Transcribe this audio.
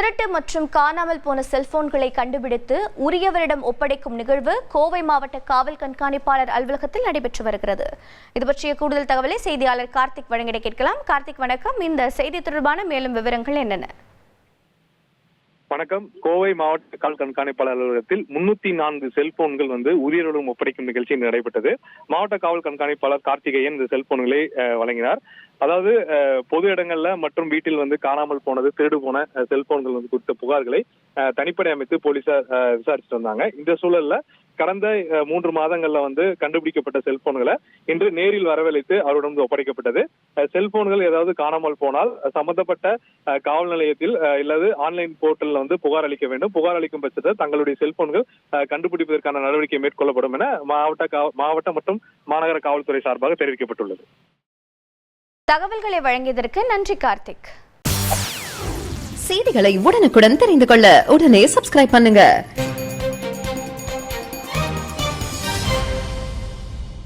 திருட்டு மற்றும் காணாமல் போன செல்போன்களை கண்டுபிடித்து உரியவரிடம் ஒப்படைக்கும் நிகழ்வு கோவை மாவட்ட காவல் கண்காணிப்பாளர் அலுவலகத்தில் நடைபெற்று வருகிறது. இது பற்றிய கூடுதல் தகவலை செய்தியாளர் கார்த்திக் வழங்கிட கேட்கலாம். கார்த்திக் வணக்கம். இந்த செய்தி தொடர்பான மேலும் விவரங்கள் என்னென்ன? வணக்கம். கோவை மாவட்ட காவல் கண்காணிப்பாளர் அலுவலகத்தில் 304 செல்போன்கள் உரியவரிடம் ஒப்படைக்கும் நிகழ்ச்சி நடைபெற்றது. மாவட்ட காவல் கண்காணிப்பாளர் கார்த்திகேயன் இந்த செல்போன்களை வழங்கினார். அதாவது பொது இடங்கள்ல மற்றும் வீட்டில் காணாமல் போனது, திருடு போன செல்போன்கள் குறித்த புகார்களை தனிப்படை அமைத்து போலீசார் விசாரிச்சுட்டு வந்தாங்க. இந்த சூழல்ல கடந்த 3 மாதங்கள்ல கண்டுபிடிக்கப்பட்ட செல்போன்களை இன்று நேரில் வரவழைத்து அவரிடம் ஒப்படைக்கப்பட்டது. செல்போன்கள் ஏதாவது காணாமல் போனால் சம்பந்தப்பட்ட காவல் நிலையத்தில் இல்லது ஆன்லைன் போர்ட்டல்ல புகார் அளிக்க வேண்டும். புகார் அளிக்கும் பட்சத்தில் தங்களுடைய செல்போன்கள் கண்டுபிடிப்பதற்கான நடவடிக்கை மேற்கொள்ளப்படும் என மாவட்ட மற்றும் மாநகர காவல்துறை சார்பாக தெரிவிக்கப்பட்டுள்ளது. தகவல்களை வழங்கியதற்கு நன்றி கார்த்திக். செய்திகளை உடனுக்குடன் தெரிந்து கொள்ள உடனே சப்ஸ்கிரைப் பண்ணுங்க.